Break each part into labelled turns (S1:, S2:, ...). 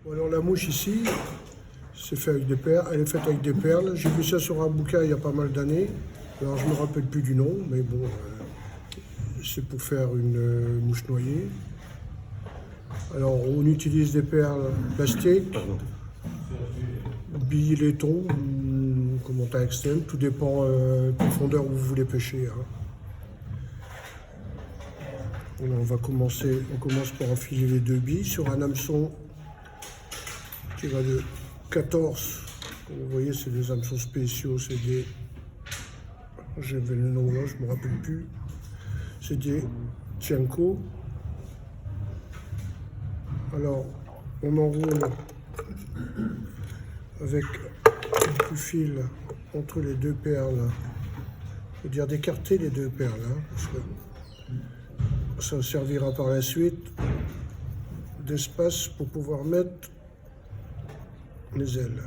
S1: Bon, alors la mouche ici, c'est fait avec des perles. Elle est faite avec des perles. J'ai vu ça sur un bouquin il y a pas mal d'années. Alors je me rappelle plus du nom, mais bon, c'est pour faire une mouche noyée. Alors on utilise des perles plastiques, billes laiton, comment taille externe, tout dépend de la profondeur où vous voulez pêcher. Hein. Alors, on commence par enfiler les deux billes sur un hameçon qui va de 14. Comme vous voyez, c'est des hameçons spéciaux, c'est des. J'avais le nom là, je ne me rappelle plus. C'est des Tienko. Alors, on enroule avec du fil entre les deux perles. Je veux dire d'écarter les deux perles, hein, parce que ça servira par la suite d'espace pour pouvoir mettre les ailes.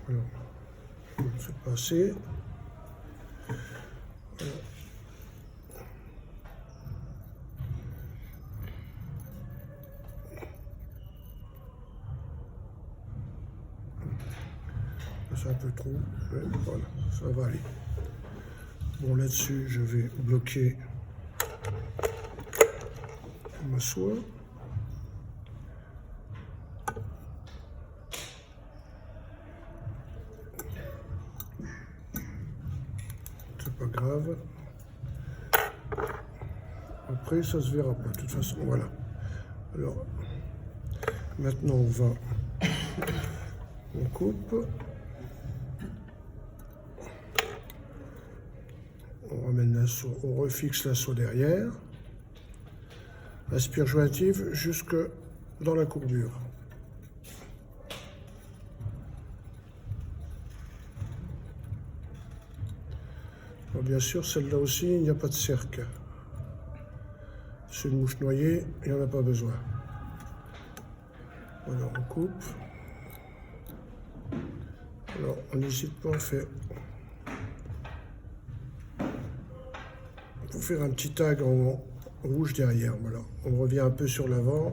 S1: Alors, c'est passé. Alors, c'est un peu trop, mais voilà, ça va aller. Bon, là-dessus, je vais bloquer ma soie. C'est pas grave. Après, ça se verra pas. De toute façon, voilà. Alors, maintenant, on coupe. On ramène la soie, on refixe la soie derrière. Aspire jointive jusque dans la courbure. Bon, bien sûr, celle-là aussi, il n'y a pas de cercle. C'est une mouche noyée, il n'y en a pas besoin. Alors, on coupe. Alors, on n'hésite pas à faire. Pour faire un petit tag en rouge derrière, voilà. On revient un peu sur l'avant.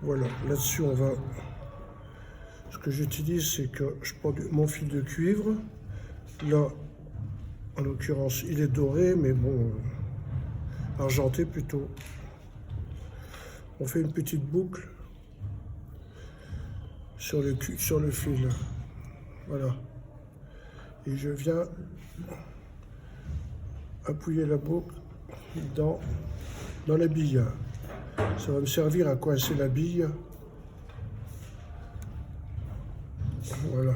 S1: Voilà, là-dessus, on va. Ce que j'utilise, c'est que je prends mon fil de cuivre. Là, en l'occurrence, il est doré, mais bon, argenté plutôt. On fait une petite boucle sur le fil. Voilà. Et je viens appuyer la boucle dans la bille. Ça va me servir à coincer la bille. Voilà.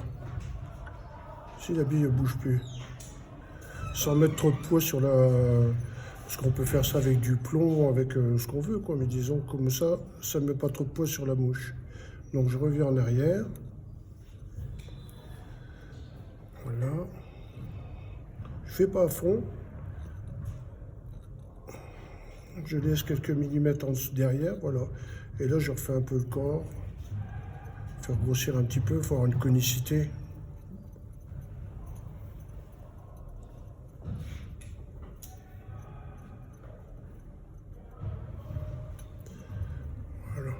S1: Si la bille ne bouge plus. Sans mettre trop de poids sur la. Parce qu'on peut faire ça avec du plomb, avec ce qu'on veut, quoi. Mais disons, comme ça ne met pas trop de poids sur la mouche. Donc je reviens en arrière. Voilà. Je fais pas à fond. Je laisse quelques millimètres en dessous derrière, voilà. Et là, je refais un peu le corps. Faire grossir un petit peu, il faut avoir une conicité. Voilà.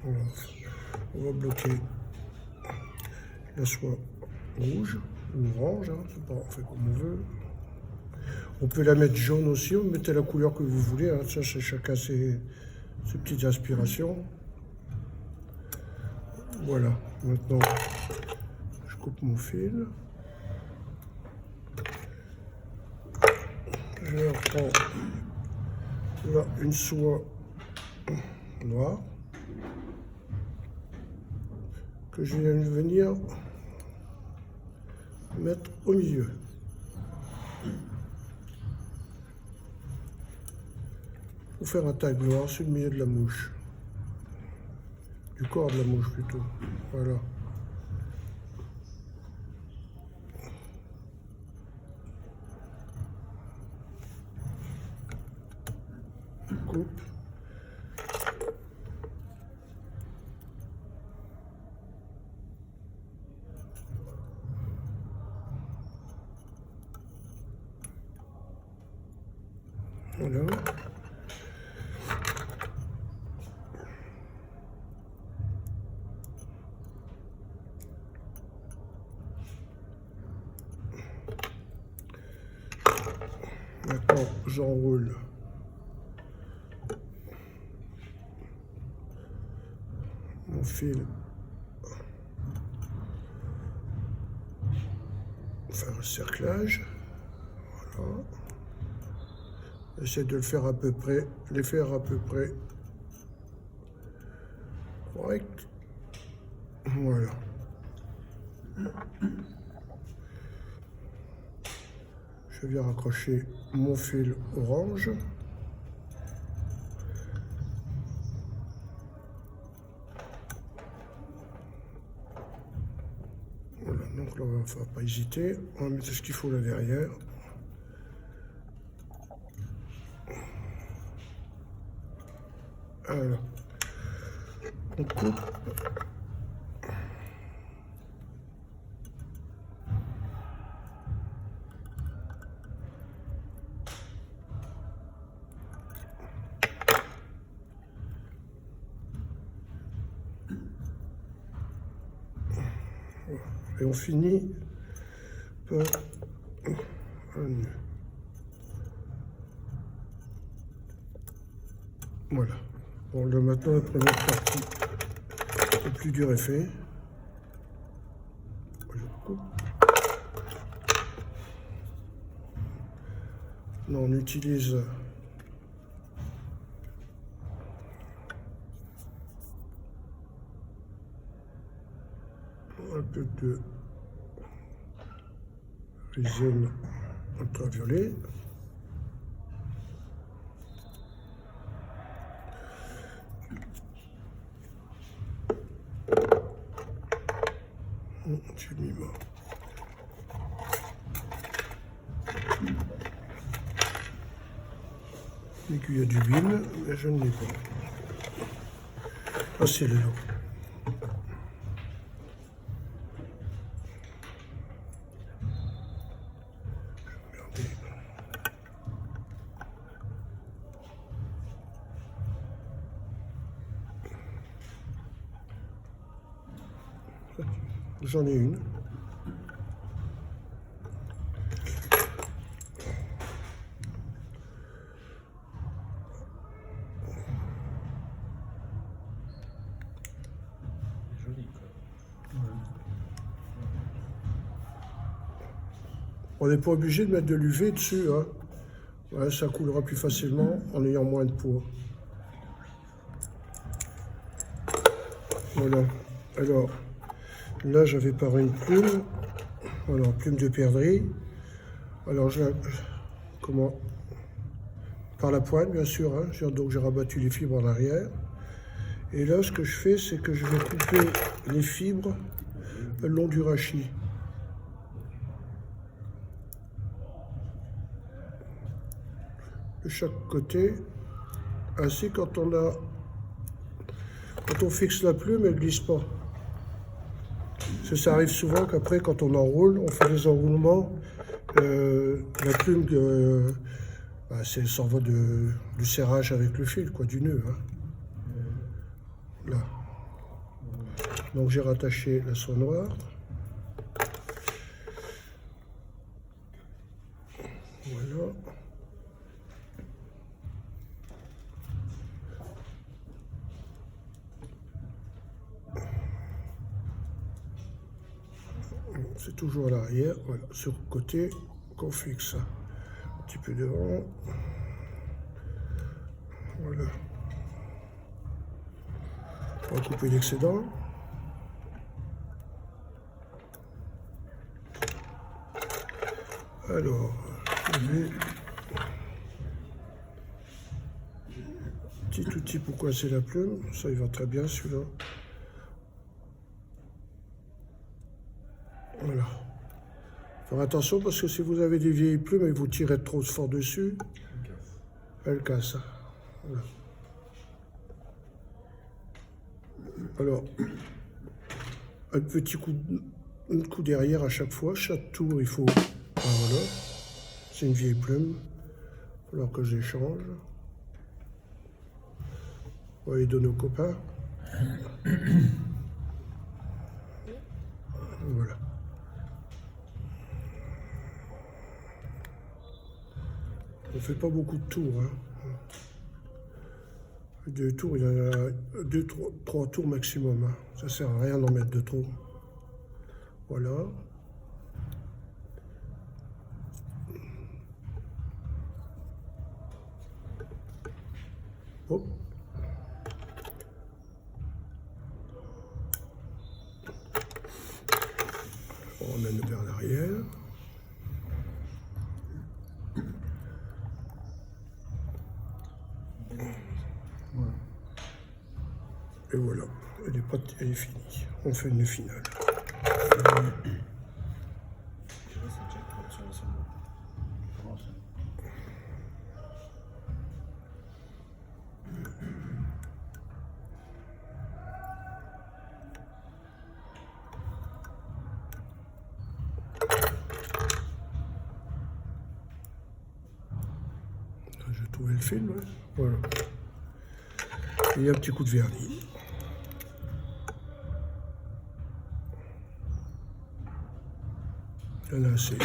S1: Voilà. On va bloquer la soie rouge ou orange, hein, c'est pas, on fait comme on veut. On peut la mettre jaune aussi, on mettez la couleur que vous voulez, hein, ça c'est chacun ses petites inspirations. Voilà, maintenant je coupe mon fil. Je reprends là une soie noire que je viens de venir mettre au milieu. pour faire un tag noir sur le milieu de la mouche. Du corps de la mouche plutôt. Voilà. Coupe. Voilà. Maintenant, j'enroule mon fil. Faire un cerclage. Voilà. J'essaie de le faire à peu près, les faire à peu près correct. Voilà. Je viens raccrocher mon fil orange. Voilà, donc là on va pas hésiter, on va mettre ce qu'il faut là derrière. Alors, on coupe. Et on finit par un nœud. Voilà. Bon, là maintenant, la première partie, le plus dur est fait. Je coupe. Là, on utilise un peu de résine ultraviolet. J'ai mis ma... L'aiguille d'huile, mais je ne l'ai pas. Ah, c'est le lot. J'en ai une. On n'est pas obligé de mettre de l'UV dessus, hein. Ouais, ça coulera plus facilement en ayant moins de poids. Voilà. Alors, là, j'avais par une plume. Voilà, plume de perdrix. Alors, comment? Par la pointe, bien sûr, hein. Donc, j'ai rabattu les fibres en arrière. Et là, ce que je fais, c'est que je vais couper les fibres le long du rachis. De chaque côté. Ainsi, quand on fixe la plume, elle ne glisse pas. Parce que ça arrive souvent qu'après, quand on enroule, on fait des enroulements. La plume, ça va du serrage avec le fil, quoi, du nœud. Hein. Là. Donc j'ai rattaché la soie noire. Voilà. C'est toujours à l'arrière, voilà, sur le côté qu'on fixe. Un petit peu devant. Voilà. On va couper l'excédent. Alors, je vais petit outil pour coincer la plume. Ça, il va très bien, celui-là. Voilà. Faire attention parce que si vous avez des vieilles plumes et vous tirez trop fort dessus, elle casse. Voilà. Alors, un petit coup derrière à chaque fois. Chaque tour, il faut... Ah, voilà. C'est une vieille plume. Alors que j'échange. On va les donner aux copains. Voilà. On ne fait pas beaucoup de tours. Hein. 2 tours, il y en a 2, 3 tours maximum. Hein. Ça sert à rien d'en mettre de trop. Voilà. Hop. On ramène vers l'arrière. Et voilà, elle est finie. On fait une finale. J'ai trouvé le film, hein. Voilà. Et un petit coup de vernis. Il y en a assez.